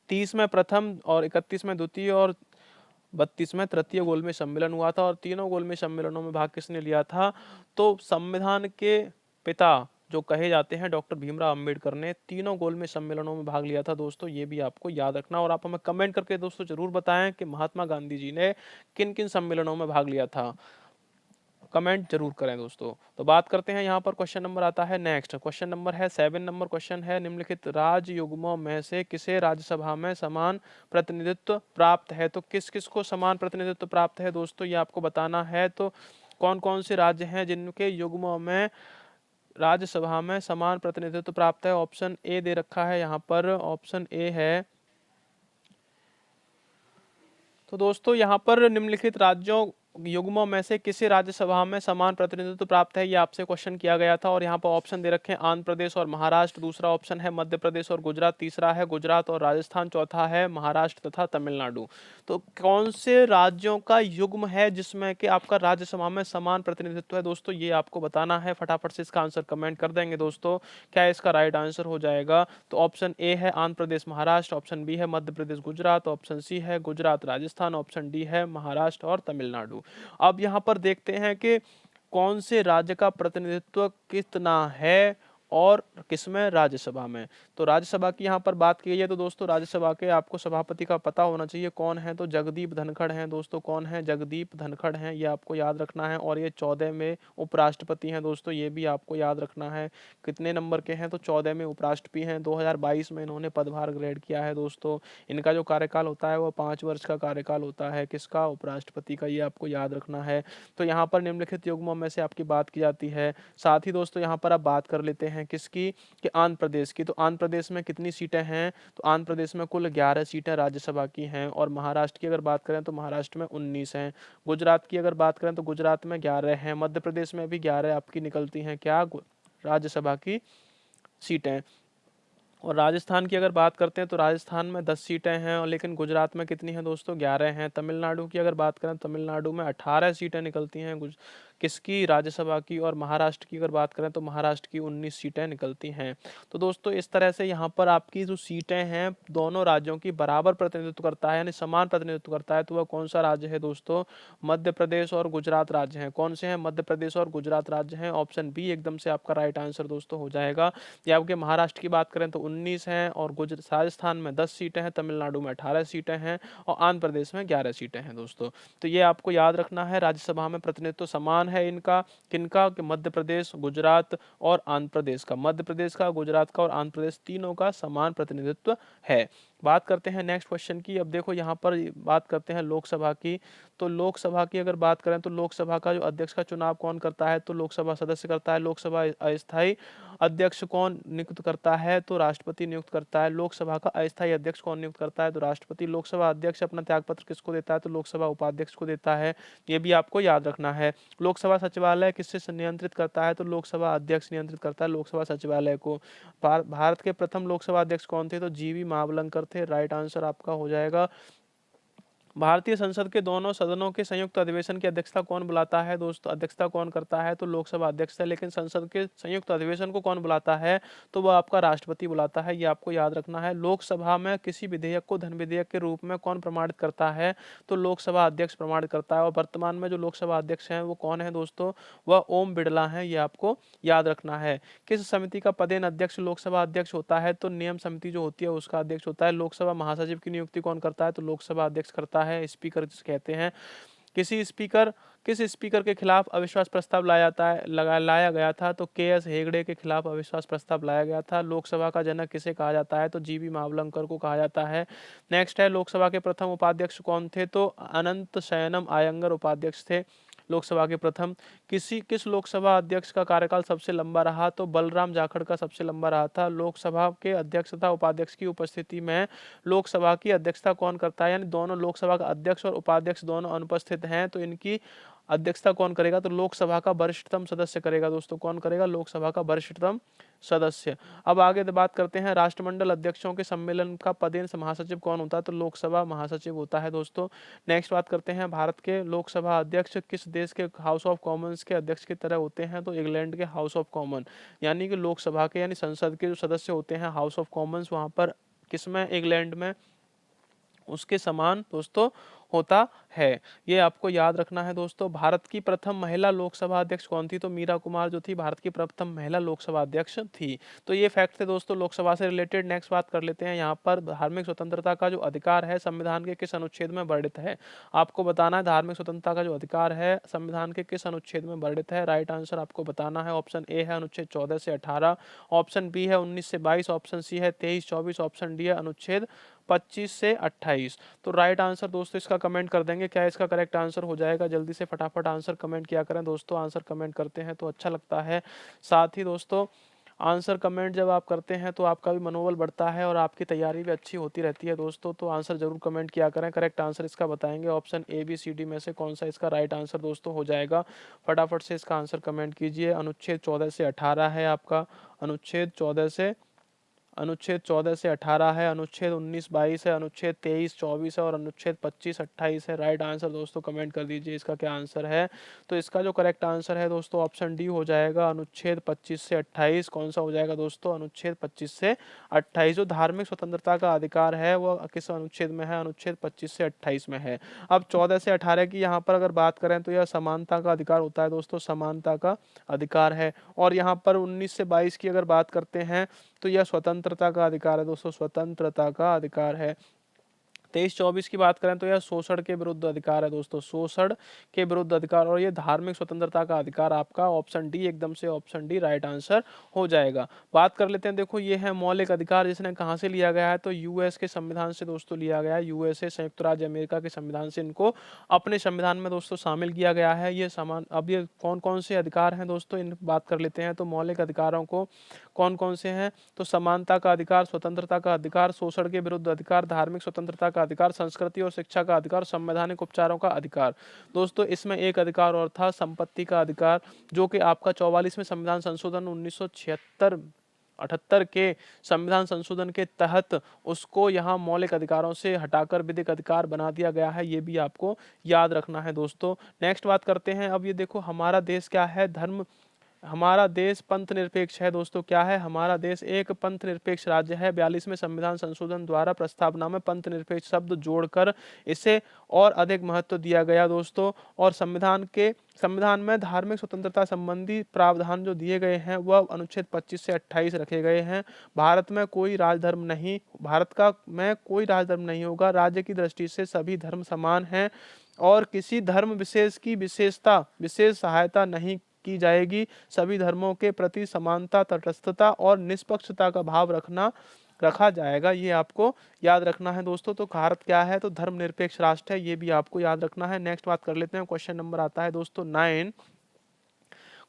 30 में प्रथम और 31 में द्वितीय और 32 में तृतीय गोलमेज सम्मेलन हुआ था। और तीनों गोलमेज सम्मेलनों में भाग किसने लिया था, तो संविधान के पिता जो कहे जाते हैं डॉक्टर भीमराव अंबेडकर ने तीनों गोलमेज सम्मेलनों में भाग लिया था दोस्तों, ये भी आपको याद रखना। और आप हमें कमेंट करके दोस्तों जरूर बताएं कि महात्मा गांधी जी ने किन किन सम्मेलनों में भाग लिया था, कमेंट जरूर करें दोस्तों। तो बात करते हैं यहाँ पर, क्वेश्चन नंबर आता है नेक्स्ट, क्वेश्चन नंबर है 7 नंबर क्वेश्चन है, निम्नलिखित राज्य युग्मों में से किसे राज्यसभा में समान प्रतिनिधित्व प्राप्त है। तो किस किस को समान प्रतिनिधित्व प्राप्त है दोस्तों, ये आपको बताना है। तो कौन कौन से राज्य हैं जिनके युग्मों में राज्यसभा में समान प्रतिनिधित्व प्राप्त है। ऑप्शन ए दे रखा है यहाँ पर, ऑप्शन ए है। तो दोस्तों यहाँ पर निम्नलिखित राज्यों युग्मों में से किसी राज्यसभा में समान प्रतिनिधित्व प्राप्त है, ये आपसे क्वेश्चन किया गया था। और यहाँ पर ऑप्शन दे रखे हैं आंध्र प्रदेश और महाराष्ट्र, दूसरा ऑप्शन है मध्य प्रदेश और गुजरात, तीसरा है गुजरात और राजस्थान, चौथा है महाराष्ट्र तथा तमिलनाडु। तो कौन से राज्यों का युग्म है जिसमें कि आपका राज्यसभा में समान प्रतिनिधित्व है दोस्तों, ये आपको बताना है। फटाफट से इसका आंसर कमेंट कर देंगे दोस्तों, क्या इसका राइट आंसर हो जाएगा। तो ऑप्शन ए है आंध्र प्रदेश महाराष्ट्र, ऑप्शन बी है मध्य प्रदेश गुजरात, ऑप्शन सी है गुजरात राजस्थान, ऑप्शन डी है महाराष्ट्र और तमिलनाडु। अब यहाँ पर देखते हैं कि कौन से राज्य का प्रतिनिधित्व कितना है और किसमें राज्यसभा में। तो राज्यसभा की यहाँ पर बात की है, तो दोस्तों राज्यसभा के आपको सभापति का पता होना चाहिए कौन है, तो जगदीप धनखड़ हैं दोस्तों। कौन है, जगदीप धनखड़ हैं, ये आपको याद रखना है। और ये 14 में उपराष्ट्रपति हैं दोस्तों, ये भी आपको याद रखना है। कितने नंबर के हैं, तो 14 में उपराष्ट्रपति हैं। 2022 में इन्होंने पदभार ग्रहण किया है दोस्तों। इनका जो कार्यकाल होता है वो 5 वर्ष का कार्यकाल होता है, किसका, उपराष्ट्रपति का, ये आपको याद रखना है। तो यहाँ पर निम्नलिखित युग्मों में से आपकी बात की जाती है। साथ ही दोस्तों यहाँ पर आप बात कर लेते हैं किसकी, कि आंध्र प्रदेश की। तो आंध्र प्रदेश में कितनी सीटें हैं, तो आंध्र प्रदेश में कुल 11 सीटें राज्यसभा की हैं। और महाराष्ट्र की अगर बात करें तो महाराष्ट्र में 19 हैं। गुजरात की अगर बात करें तो गुजरात में 11 हैं। मध्य प्रदेश में भी 11 आपकी निकलती हैं क्या, राज्यसभा की सीटें। और राजस्थान की अगर बात करते हैं तो राजस्थान में 10 सीटें हैं, और लेकिन गुजरात में कितनी हैं दोस्तों, 11 हैं। तमिलनाडु की अगर बात करें, तमिलनाडु में 18 सीटें निकलती हैं किसकी, राज्यसभा की। और महाराष्ट्र की अगर बात करें तो महाराष्ट्र की 19 सीटें निकलती हैं। तो दोस्तों इस तरह से यहाँ पर आपकी जो सीटें हैं दोनों राज्यों की बराबर प्रतिनिधित्व करता है, यानी समान प्रतिनिधित्व करता है। तो वह कौन सा राज्य है दोस्तों, मध्य प्रदेश और गुजरात राज्य हैं। कौन से हैं, मध्य प्रदेश और गुजरात राज्य हैं। ऑप्शन बी एकदम से आपका राइट आंसर दोस्तों हो जाएगा। या आपके महाराष्ट्र की बात करें तो 19 हैं, और राजस्थान में 10 सीटें हैं, तमिलनाडु में 18 सीटें हैं, और आंध्र प्रदेश में 11 सीटें हैं दोस्तों। तो ये आपको याद रखना है, राज्यसभा में प्रतिनिधित्व समान है इनका, किनका, कि मध्य प्रदेश, गुजरात और आंध्र प्रदेश का। मध्य प्रदेश का, गुजरात का और आंध्र प्रदेश तीनों का समान प्रतिनिधित्व है। बात करते हैं नेक्स्ट क्वेश्चन की। अब देखो यहाँ पर बात करते हैं लोकसभा की। तो लोकसभा की अगर बात करें तो लोकसभा का जो अध्यक्ष का चुनाव कौन करता है, तो लोकसभा सदस्य करता है। लोकसभा अस्थायी अध्यक्ष कौन नियुक्त करता है, तो राष्ट्रपति नियुक्त करता है। लोकसभा का अस्थायी अध्यक्ष कौन नियुक्त करता है, तो राष्ट्रपति। लोकसभा अध्यक्ष अपना त्यागपत्र किसको देता है, तो लोकसभा उपाध्यक्ष को देता है, ये भी आपको याद रखना है। लोकसभा सचिवालय किससे नियंत्रित करता है, तो लोकसभा अध्यक्ष नियंत्रित करता है लोकसभा सचिवालय को। भारत के प्रथम लोकसभा अध्यक्ष कौन थे, तो जीवी महावलंकर थे। राइट आंसर आपका हो जाएगा। भारतीय संसद के दोनों सदनों के संयुक्त अधिवेशन की अध्यक्षता कौन बुलाता है दोस्तों, अध्यक्षता कौन करता है, तो लोकसभा अध्यक्ष है। लेकिन संसद के संयुक्त अधिवेशन को कौन बुलाता है, तो वह आपका राष्ट्रपति बुलाता है, ये आपको याद रखना है। लोकसभा में किसी विधेयक को धन विधेयक के रूप में कौन प्रमाणित करता है, तो लोकसभा अध्यक्ष प्रमाणित करता है। और वर्तमान में जो लोकसभा अध्यक्ष हैं वो कौन है दोस्तों, वह ओम बिड़ला हैं, ये आपको याद रखना है। किस समिति का पदेन अध्यक्ष लोकसभा अध्यक्ष होता है, तो नियम समिति जो होती है उसका अध्यक्ष होता है। लोकसभा महासचिव की नियुक्ति कौन करता है, तो लोकसभा अध्यक्ष करता है, स्पीकर जिसे कहते हैं। किस स्पीकर के खिलाफ अविश्वास प्रस्ताव लाया गया था? तो के.एस. हेगड़े के खिलाफ अविश्वास प्रस्ताव लाया गया था। लोकसभा का जनक किसे कहा जाता है? तो जी.बी. मावलंकर को कहा जाता है। नेक्स्ट है, लोकसभा के प्रथम उपाध्यक्ष कौन थे? तो अनंत शयनम अयंगर उपाध्यक्ष थे लोकसभा के प्रथम। किस लोकसभा अध्यक्ष का कार्यकाल सबसे लंबा रहा? तो बलराम जाखड़ का सबसे लंबा रहा था। लोकसभा के अध्यक्ष तथा उपाध्यक्ष की उपस्थिति में लोकसभा की अध्यक्षता कौन करता है? यानी दोनों लोकसभा का अध्यक्ष और उपाध्यक्ष दोनों अनुपस्थित हैं तो इनकी अध्यक्षता कौन करेगा? तो लोकसभा का वरिष्ठतम सदस्य करेगा दोस्तों। कौन करेगा? लोकसभा का वरिष्ठतम सदस्य। अब आगे बात करते हैं, राष्ट्रमंडल अध्यक्षों के सम्मेलन का पदेन महासचिव कौन होता है? तो लोकसभा महासचिव होता है दोस्तों। नेक्स्ट बात करते हैं, भारत के लोकसभा अध्यक्ष किस देश के हाउस ऑफ कॉमन्स के अध्यक्ष की तरह होते हैं? तो इंग्लैंड के हाउस ऑफ कॉमन, यानी कि लोकसभा के यानी संसद के जो सदस्य होते हैं हाउस ऑफ कॉमन्स, वहां पर किसमें? इंग्लैंड में उसके समान दोस्तों होता है। ये आपको याद रखना है दोस्तों। भारत की प्रथम महिला लोकसभा अध्यक्ष कौन थी? तो मीरा कुमार जो थी भारत की प्रथम महिला लोकसभा अध्यक्ष थी। तो ये फैक्ट थे दोस्तों लोकसभा से रिलेटेड। नेक्स्ट बात कर लेते हैं, यहाँ पर धार्मिक स्वतंत्रता का जो अधिकार है संविधान के किस अनुच्छेद में वर्णित है? आपको बताना है धार्मिक स्वतंत्रता का जो अधिकार है संविधान के किस अनुच्छेद में वर्णित है। राइट आंसर आपको बताना है। ऑप्शन ए है अनुच्छेद 14 से 18, ऑप्शन बी है 19 से 22, ऑप्शन सी है 23-24, ऑप्शन डी है अनुच्छेद 25 से 28। तो राइट आंसर दोस्तों इसका कमेंट कर देंगे। क्या इसका करेक्ट आंसर हो जाएगा? जल्दी से फटाफट आंसर कमेंट किया करें दोस्तों। आंसर कमेंट करते हैं तो अच्छा लगता है। साथ ही दोस्तों आंसर कमेंट जब आप करते हैं तो आपका भी मनोबल बढ़ता है और आपकी तैयारी भी अच्छी होती रहती है दोस्तों। तो आंसर जरूर कमेंट किया करें। करेक्ट आंसर इसका बताएंगे option A B C D में से कौन सा इसका राइट आंसर दोस्तों हो जाएगा? फटाफट से इसका आंसर कमेंट कीजिए। अनुच्छेद 14 से 18 है आपका, अनुच्छेद 14 से 18 है, अनुच्छेद 19-22 है, अनुच्छेद 23-24 है और अनुच्छेद 25-28 है। राइट आंसर दोस्तों कमेंट कर दीजिए इसका क्या आंसर है। तो इसका जो करेक्ट आंसर है दोस्तों ऑप्शन डी हो जाएगा, अनुच्छेद 25 से 28। कौन सा हो जाएगा दोस्तों? अनुच्छेद 25 से 28। जो धार्मिक स्वतंत्रता का अधिकार है वो किस अनुच्छेद में है? अनुच्छेद 25 से 28 में है। अब 14 से 18 की यहाँ पर अगर बात करें तो यह समानता का अधिकार होता है दोस्तों, समानता का अधिकार है। और यहाँ पर 19 से 22 की अगर बात करते हैं तो यह स्वतंत्रता का अधिकार है दोस्तों, स्वतंत्रता का अधिकार है। 23-24 की बात करें तो यह शोषण के विरुद्ध अधिकार है दोस्तों, शोषण के विरुद्ध अधिकार। और ये धार्मिक स्वतंत्रता का अधिकार आपका ऑप्शन डी, एकदम से ऑप्शन डी राइट आंसर हो जाएगा। बात कर लेते हैं, देखो ये है मौलिक अधिकार, जिसने कहाँ से लिया गया है? तो यूएस के संविधान से दोस्तों लिया गया है। यूएसए संयुक्त राज्य अमेरिका के संविधान से इनको अपने संविधान में दोस्तों शामिल किया गया है। ये समान, अब ये कौन कौन से अधिकार हैं दोस्तों इन बात कर लेते हैं। तो मौलिक अधिकारों को कौन कौन से हैं? तो समानता का अधिकार, स्वतंत्रता का अधिकार, शोषण के विरुद्ध अधिकार, धार्मिक स्वतंत्रता का अधिकार, संस्कृति और शिक्षा का अधिकार, संवैधानिक उपचारों का अधिकार। दोस्तों इसमें एक अधिकार और था, संपत्ति का अधिकार, जो कि आपका 44वें संविधान संशोधन 1978 के संविधान संशोधन के तहत उसको यहाँ मौलिक अधिकारों से हटाकर विधिक अधिकार बना दिया गया है। ये भी आपको याद रखना है दोस्तों। नेक्स्ट बात करते हैं, अब ये देखो हमारा देश क्या है? हमारा देश पंथ निरपेक्ष है दोस्तों। क्या है? हमारा देश एक पंथ निरपेक्ष राज्य है। 42वें संविधान संशोधन द्वारा प्रस्तावना में पंथ निरपेक्ष शब्द जोड़कर इसे और अधिक महत्व दिया गया दोस्तों। और संविधान में धार्मिक स्वतंत्रता संबंधी प्रावधान जो दिए गए हैं वह अनुच्छेद 25 से 28 रखे गए हैं। भारत में कोई राजधर्म नहीं, कोई राजधर्म नहीं होगा। राज्य की दृष्टि से सभी धर्म समान हैं और किसी धर्म विशेष की विशेष सहायता नहीं की जाएगी। सभी धर्मों के प्रति समानता, तटस्थता और निष्पक्षता का भाव रखा जाएगा। ये आपको याद रखना है दोस्तों। तो भारत क्या है? तो धर्मनिरपेक्ष राष्ट्र है, ये भी आपको याद रखना है। नेक्स्ट बात कर लेते हैं, क्वेश्चन नंबर आता है दोस्तों 9।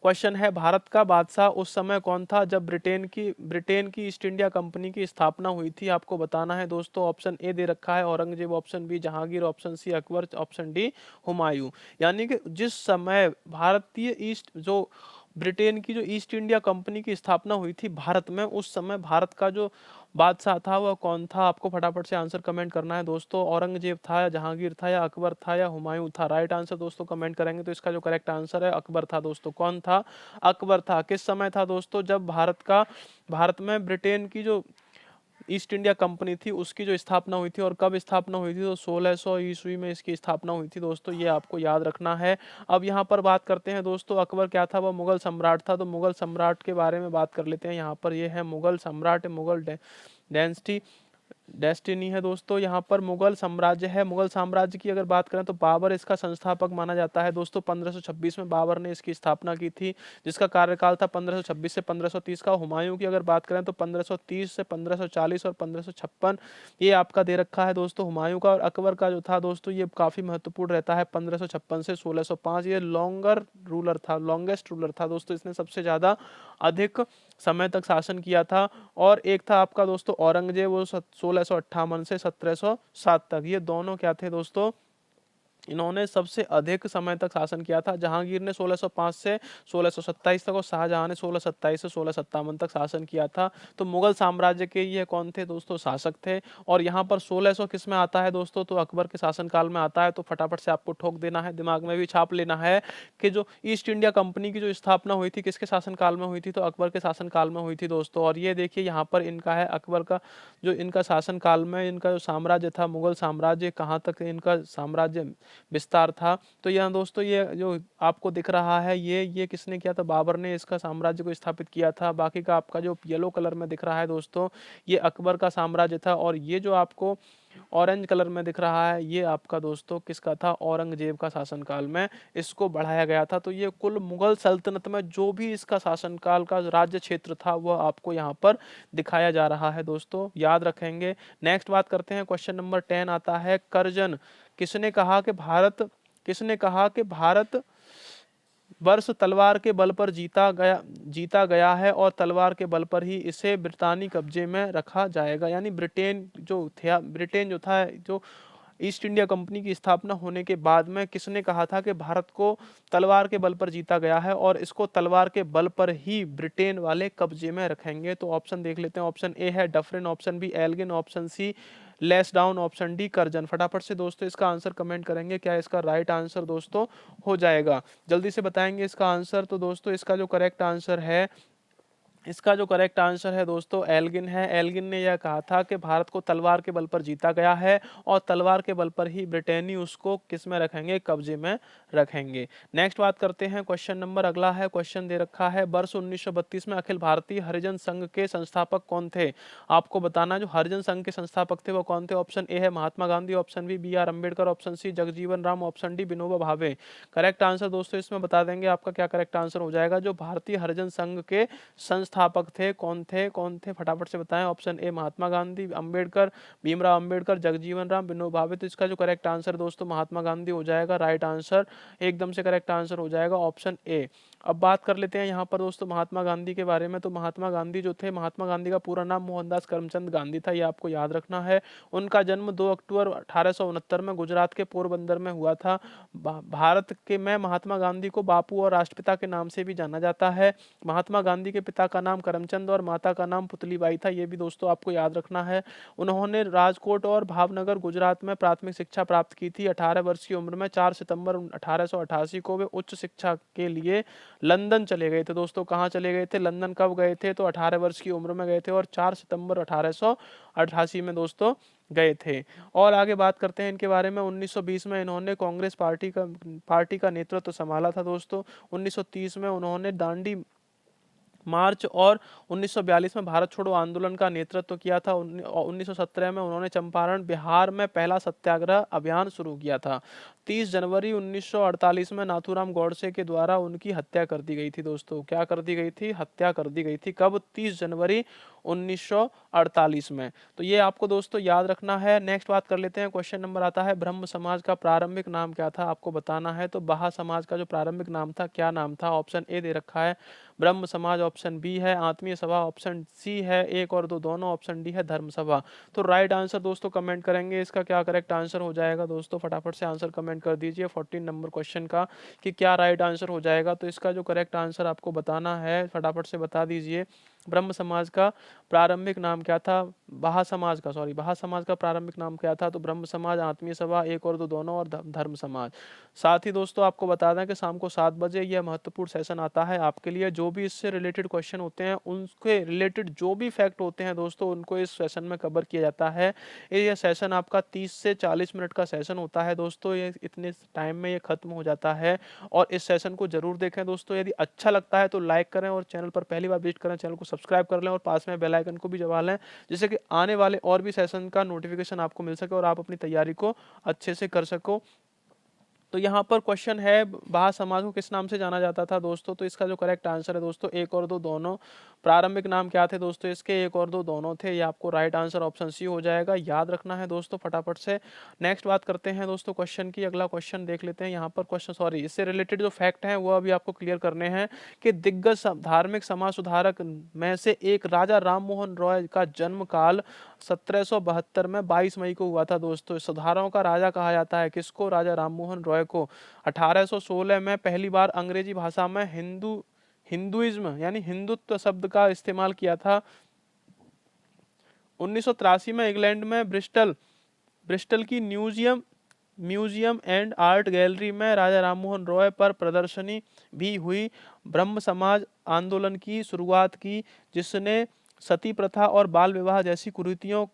क्वेश्चन है, भारत का बादशाह उस समय कौन था जब ब्रिटेन की ईस्ट इंडिया कंपनी की स्थापना हुई थी? आपको बताना है दोस्तों। ऑप्शन ए दे रखा है Aurangzeb, option B Jahangir, option C Akbar, option D Humayun. यानी कि जिस समय ब्रिटेन की जो ईस्ट इंडिया कंपनी की स्थापना हुई थी भारत में, उस समय भारत का जो बादशाह था वह कौन था? आपको फटाफट से आंसर कमेंट करना है दोस्तों। औरंगजेब था या जहांगीर था या अकबर था या हुमायूं था? राइट आंसर दोस्तों कमेंट करेंगे तो इसका जो करेक्ट आंसर है अकबर था दोस्तों। कौन था? अकबर था। किस समय था दोस्तों? जब भारत में ब्रिटेन की जो ईस्ट इंडिया कंपनी थी उसकी जो स्थापना हुई थी। और कब स्थापना हुई थी? तो 1600 ईस्वी में इसकी स्थापना हुई थी दोस्तों। ये आपको याद रखना है। अब यहाँ पर बात करते हैं दोस्तों, अकबर क्या था? वह मुगल सम्राट था। तो मुगल सम्राट के बारे में बात कर लेते हैं। यहाँ पर ये है मुगल सम्राट, मुगल डायनेस्टी डेस्टिनी है दोस्तों। यहाँ पर मुगल साम्राज्य है। मुगल साम्राज्य की अगर बात करें तो बाबर इसका संस्थापक माना जाता है दोस्तों। 1526 में बाबर ने इसकी स्थापना की थी, जिसका कार्यकाल था 1526 से 1530 का। हुमायूं की अगर बात करें तो 1530 से 1540 और 1556 ये आपका दे रखा है दोस्तों हुमायूं का। और अकबर का जो था दोस्तों ये काफी महत्वपूर्ण रहता है, 1556 से 1605। ये लॉन्गर रूलर था, लॉन्गेस्ट रूलर था दोस्तों। इसने सबसे ज्यादा अधिक समय तक शासन किया था। और एक था आपका दोस्तों औरंगजेब, वो 1658 से 1707 तक। ये दोनों क्या थे दोस्तों, इन्होंने सबसे अधिक समय तक शासन किया था। जहांगीर ने 1605 से 1627 तक और शाहजहां ने 1627 से 1657 तक शासन किया था। तो मुगल साम्राज्य के ये कौन थे दोस्तों, शासक थे। और यहाँ पर 1600 किस में आता है दोस्तों, तो अकबर के शासनकाल में आता है। तो फटाफट से आपको ठोक देना है, दिमाग में भी छाप लेना है कि जो ईस्ट इंडिया कंपनी की जो स्थापना हुई थी किसके शासनकाल में हुई थी, तो अकबर के शासनकाल में हुई थी दोस्तों। और ये देखिए यहाँ पर इनका है अकबर का जो इनका शासनकाल में इनका जो साम्राज्य था मुगल साम्राज्य, कहाँ तक इनका साम्राज्य विस्तार था। तो यहाँ दोस्तों ये जो आपको दिख रहा है ये किसने किया था, बाबर ने इसका साम्राज्य को स्थापित किया था। बाकी का आपका जो येलो कलर में दिख रहा है दोस्तों ये अकबर का साम्राज्य था। और ये जो आपको ऑरेंज कलर में दिख रहा है ये आपका दोस्तों किसका था, औरंगजेब का शासनकाल में इसको बढ़ाया गया था। तो ये कुल मुगल सल्तनत में जो भी इसका शासनकाल का राज्य क्षेत्र था वह आपको यहाँ पर दिखाया जा रहा है दोस्तों, याद रखेंगे। नेक्स्ट बात करते हैं, क्वेश्चन नंबर 10 आता है कर्जन। किसने कहा कि भारत किसने कहा कि भारत वर्ष तलवार के बल पर जीता गया है और तलवार के बल पर ही इसे ब्रितानी कब्जे में रखा जाएगा। यानी ब्रिटेन जो था, जो ईस्ट इंडिया कंपनी की स्थापना होने के बाद में किसने कहा था कि भारत को तलवार के बल पर जीता गया है और इसको तलवार के बल पर ही ब्रिटेन वाले कब्जे में रखेंगे। तो ऑप्शन देख लेते हैं। ऑप्शन ए है Dufferin, option B Elgin, option C Lansdowne, option D Curzon. फटाफट से दोस्तों इसका आंसर कमेंट करेंगे, क्या इसका राइट आंसर दोस्तों हो जाएगा। जल्दी से बताएंगे इसका आंसर। तो दोस्तों इसका जो करेक्ट आंसर है दोस्तों एल्गिन है। एल्गिन ने यह कहा था कि भारत को तलवार के बल पर जीता गया है और तलवार के बल पर ही ब्रिटेनी उसको किस में रखेंगे, कब्जे में रखेंगे। नेक्स्ट बात करते हैं, क्वेश्चन नंबर अगला है, क्वेश्चन दे रखा है वर्ष 1932 में अखिल भारतीय हरिजन संघ के संस्थापक कौन थे। आपको बताना जो हरिजन संघ के संस्थापक थे वो कौन थे। ऑप्शन ए है Mahatma Gandhi, option B R Ambedkar, option C Jagjivan Ram, option D Vinoba Bhave. Correct answer दोस्तों इसमें बता देंगे आपका क्या करेक्ट आंसर हो जाएगा। जो भारतीय हरिजन संघ के संस्थापक थे कौन थे फटाफट से बताएं। Option A Mahatma Gandhi, Ambedkar, Bhimrao Ambedkar, Jagjivan Ram, Vinoba Bhave. तो इसका जो करेक्ट आंसर दोस्तों महात्मा गांधी हो जाएगा। राइट आंसर एकदम से करेक्ट आंसर हो जाएगा ऑप्शन ए। अब बात कर लेते हैं यहाँ पर दोस्तों महात्मा गांधी के बारे में। तो महात्मा गांधी जो थे, महात्मा गांधी का पूरा नाम मोहनदास करमचंद गांधी था, ये आपको याद रखना है। उनका जन्म 2 अक्टूबर 1869 में गुजरात के पोरबंदर में हुआ था। भारत के में महात्मा गांधी को बापू और राष्ट्रपिता के नाम से भी जाना जाता है। महात्मा गांधी के पिता का नाम करमचंद और माता का नाम पुतलीबाई था, ये भी दोस्तों आपको याद रखना है। उन्होंने राजकोट और भावनगर गुजरात में प्राथमिक शिक्षा प्राप्त की थी। 18 वर्ष की उम्र में 4 सितंबर 1888 को वे उच्च शिक्षा के लिए लंदन चले गए थे दोस्तों। कहाँ चले गए थे, लंदन कब गए थे, तो 18 वर्ष की उम्र में गए थे और 4 सितंबर 1888 में दोस्तों गए थे। और आगे बात करते हैं इनके बारे में। 1920 में इन्होंने कांग्रेस पार्टी का नेतृत्व संभाला था दोस्तों। 1930 में उन्होंने दांडी मार्च और 1942 में भारत छोड़ो आंदोलन का नेतृत्व किया था। 1917 में उन्होंने चंपारण बिहार में पहला सत्याग्रह अभियान शुरू किया था। 30 जनवरी 1948 में नाथूराम गौडसे के द्वारा उनकी हत्या कर दी गई थी दोस्तों। क्या कर दी गई थी, हत्या कर दी गई थी। कब, 30 जनवरी 1948 में। तो ये आपको दोस्तों याद रखना है। नेक्स्ट बात कर लेते हैं, क्वेश्चन नंबर आता है ब्रह्म समाज का प्रारंभिक नाम क्या था, आपको बताना है। तो बहा समाज का जो प्रारंभिक नाम था क्या नाम था। ऑप्शन ए दे रखा है ब्रह्म समाज, ऑप्शन बी है आत्मीय सभा, ऑप्शन सी है 1 और 2 दोनों, ऑप्शन डी है धर्म सभा। तो राइट आंसर दोस्तों कमेंट करेंगे, इसका क्या करेक्ट आंसर हो जाएगा दोस्तों। फटाफट से आंसर कमेंट कर दीजिए 14 नंबर क्वेश्चन का कि क्या राइट आंसर हो जाएगा। तो इसका जो करेक्ट आंसर आपको बताना है फटाफट से बता दीजिए। ब्रह्म समाज का प्रारंभिक नाम क्या था, बहा समाज का प्रारंभिक नाम क्या था। तो ब्रह्म समाज, आत्मीय सभा, 1 और 2 दोनों और धर्म समाज। साथ ही दोस्तों आपको बता दें कि शाम को 7 बजे यह महत्वपूर्ण सेशन आता है आपके लिए। जो भी इससे रिलेटेड क्वेश्चन होते हैं उनके रिलेटेड जो भी फैक्ट होते हैं दोस्तों उनको इस सेशन में कवर किया जाता है। ये सेशन आपका 30 से 40 मिनट का सेशन होता है दोस्तों। ये इतने टाइम में ये खत्म हो जाता है और इस सेशन को जरूर देखें दोस्तों। यदि अच्छा लगता है तो लाइक करें और चैनल पर पहली बार विजिट करें चैनल को सब्सक्राइब कर लें और पास में बेल आइकन को भी दबा लें, जिससे कि आने वाले और भी सेशन का नोटिफिकेशन आपको मिल सके और आप अपनी तैयारी को अच्छे से कर सको। तो यहाँ पर क्वेश्चन है, बाह्य समाज को किस नाम से जाना जाता था दोस्तों? तो इसका जो करेक्ट आंसर है दोस्तों, 1 और 2 दोनों। प्रारंभिक नाम क्या थे दोस्तों इसके? 1 और 2 दोनों थे। ये आपको राइट आंसर ऑप्शन सी हो जाएगा, याद रखना है दोस्तों फटाफट से। नेक्स्ट बात करते हैं दोस्तों क्वेश्चन की। अगला क्वेश्चन देख लेते हैं। यहाँ पर क्वेश्चन, सॉरी, इससे रिलेटेड जो फैक्ट हैं वो अभी आपको क्लियर करने हैं कि दिग्गज धार्मिक समाज सुधारक में से एक राजा राम मोहन रॉय का जन्म काल 1772 में 22 मई को हुआ था दोस्तों। सुधारों का राजा कहा जाता है किसको? राजा राम मोहन रॉय को। 1816 में पहली बार अंग्रेजी भाषा में हिंदुइज्म यानी हिंदुत्व शब्द का इस्तेमाल किया था। 1983 में इंग्लैंड में ब्रिस्टल की म्यूजियम एंड आर्ट गैलरी में राजा राममोहन रॉय पर प्रदर्शनी भी हुई। ब्रह्म समाज आंदोलन की शुरुआत की, जिसने सती प्रथा और बाल विवाह जैसी कुरीतियों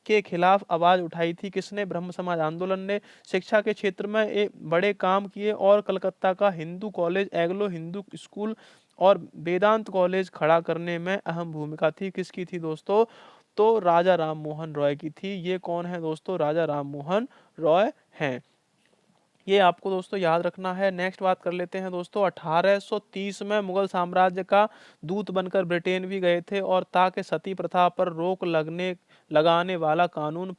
के खिलाफ आवाज उठाई थी। किसने? ब्रह्म समाज आंदोलन ने। शिक्षा के क्षेत्र में एक बड़े काम किए और कलकत्ता का Hindu college, Anglo Hindu school और वेदांत कॉलेज खड़ा करने में अहम भूमिका थी। किसकी थी दोस्तों? तो राजा राम मोहन रॉय की थी। ये कौन है दोस्तों? राजा राम मोहन रॉय हैं। ये आपको दोस्तों याद रखना है। नेक्स्ट बात कर लेते हैं दोस्तों, 1830 में मुगल साम्राज्य का दूत बनकर ब्रिटेन भी गए थे और ताकि सती प्रथा पर रोक लगाने वाला कानून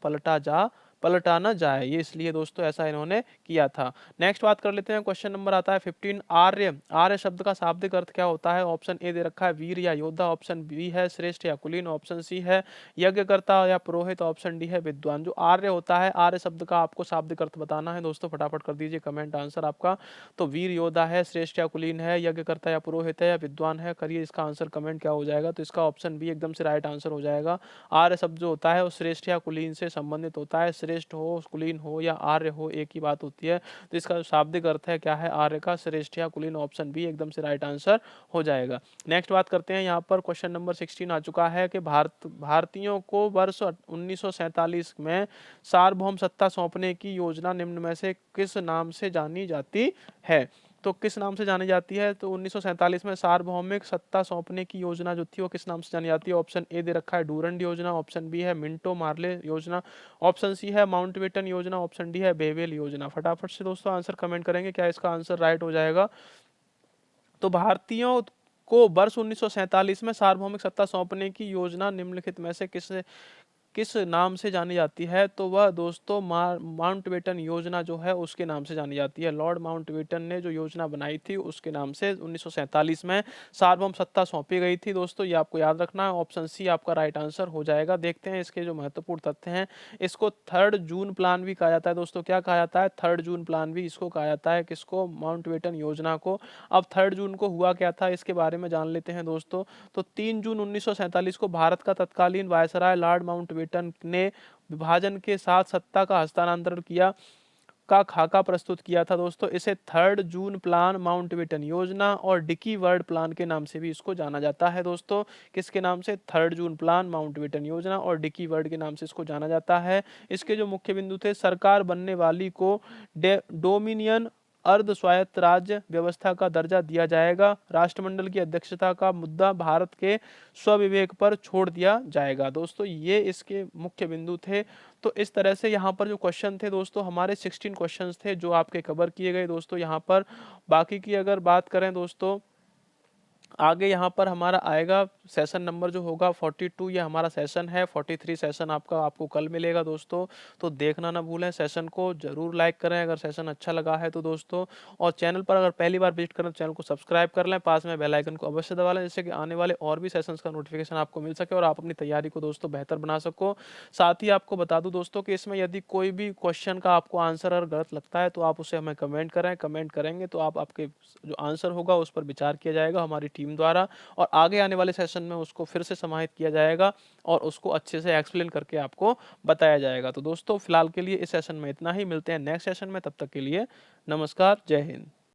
पलटा न जाए, ये इसलिए दोस्तों ऐसा इन्होंने किया था। नेक्स्ट बात कर लेते हैं। क्वेश्चन नंबर आता है 15। आर्य शब्द का शाब्दिक अर्थ क्या होता है? ऑप्शन ए दे रखा है वीर या योद्धा, ऑप्शन बी है श्रेष्ठ या कुलीन, ऑप्शन सी है यज्ञकर्ता या पुरोहित, ऑप्शन डी है विद्वान। जो आर्य होता है, आर्य शब्द का आपको शाब्दिक अर्थ बताना है दोस्तों, फटाफट कर दीजिए कमेंट आंसर आपका। तो वीर योद्धा है, श्रेष्ठ या कुलीन है, यज्ञकर्ता या पुरोहित है, या विद्वान है? करिए इसका आंसर कमेंट क्या हो जाएगा? तो इसका ऑप्शन बी एकदम से राइट आंसर हो जाएगा। आर्य शब्द जो होता है वो श्रेष्ठ या कुलीन से संबंधित होता है। श्रेष्ठ हो, कुलीन हो या आर्य हो, एक ही बात होती है। तो इसका जो शाब्दिक अर्थ है क्या है आर्य का? श्रेष्ठ या कुलीन, ऑप्शन बी एकदम से राइट आंसर हो जाएगा। नेक्स्ट बात करते हैं। यहाँ पर क्वेश्चन नंबर 16 आ चुका है कि भारतीयों को वर्ष 1947 में सार्वभौम सत्ता सौंपने की योजना निम्न में से किस नाम से जानी जाती है? तो किस नाम से जानी जाती है? तो 1947 में सार्वभौमिक सत्ता सौंपने की योजना जो थी वो किस नाम से जानी जाती है? ऑप्शन ए दे रखा है डूरंड योजना, ऑप्शन बी है मिंटो मार्ले योजना, ऑप्शन सी है माउंटबेटन योजना, ऑप्शन डी है बेवेल योजना। फटाफट से दोस्तों आंसर कमेंट करेंगे, क्या इसका आंसर राइट हो जाएगा? तो भारतीयों को वर्ष 1947 में सार्वभौमिक सत्ता सौंपने की योजना निम्नलिखित में से किस नाम से जानी जाती है? तो वह दोस्तों माउंटबेटन योजना जो है उसके नाम से जानी जाती है। लॉर्ड माउंटबेटन ने जो योजना बनाई थी उसके नाम से 1947 में सार्वभौम सत्ता सौंपी गई थी दोस्तों, ये आपको याद रखना है। ऑप्शन सी आपका राइट आंसर हो जाएगा। देखते हैं इसके जो महत्वपूर्ण तथ्य हैं। इसको 3rd जून प्लान भी कहा जाता है दोस्तों। क्या कहा जाता है? 3rd जून प्लान भी इसको कहा जाता है। किसको? माउंटबेटन योजना को। अब 3rd जून को हुआ क्या था इसके बारे में जान लेते हैं दोस्तों। तो 3 जून 1947 को भारत का तत्कालीन वायसराय लॉर्ड माउंटबेटन ने विभाजन के साथ सत्ता का हस्तांतरण किया का खाका प्रस्तुत किया था दोस्तों। इसे 3rd जून प्लान, माउंटबेटन योजना और डिकी वर्ड प्लान के नाम से भी इसको जाना जाता है दोस्तों। किसके नाम से? 3rd जून प्लान, माउंटबेटन योजना और डिकी वर्ड के नाम से इसको जाना जाता है। इसके जो मुख्य बिंदु थे, सरकार बनने वाली को डोमिनियन अर्ध स्वायत्त राज्य व्यवस्था का दर्जा दिया जाएगा। राष्ट्रमंडल की अध्यक्षता का मुद्दा भारत के स्वविवेक पर छोड़ दिया जाएगा। दोस्तों ये इसके मुख्य बिंदु थे। तो इस तरह से यहाँ पर जो क्वेश्चन थे दोस्तों, हमारे 16 क्वेश्चंस थे जो आपके कवर किए गए दोस्तों यहाँ पर। बाकी की अगर बात करें दोस्तों, आगे यहाँ पर हमारा आएगा सेशन नंबर जो होगा 42, ये हमारा सेशन है। 43 सेशन आपको कल मिलेगा दोस्तों। तो देखना ना भूलें, सेशन को जरूर लाइक करें अगर सेशन अच्छा लगा है तो दोस्तों। और चैनल पर अगर पहली बार विजिट करें तो चैनल को सब्सक्राइब कर लें, पास में बेल आइकन को अवश्य दबा लें, जिससे कि आने वाले और भी सेशंस का नोटिफिकेशन आपको मिल सके और आप अपनी तैयारी को दोस्तों बेहतर बना सको। साथ ही आपको बता दूं दोस्तों कि इसमें यदि कोई भी क्वेश्चन का आपको आंसर अगर गलत लगता है तो आप उसे हमें कमेंट करेंगे तो आपके जो आंसर होगा उस पर विचार किया जाएगा हमारी टीम द्वारा, और आगे आने वाले सेशन में उसको फिर से समाहित किया जाएगा और उसको अच्छे से एक्सप्लेन करके आपको बताया जाएगा। तो दोस्तों फिलहाल के लिए इस सेशन में इतना ही, मिलते हैं नेक्स्ट सेशन में, तब तक के लिए नमस्कार, जय हिंद।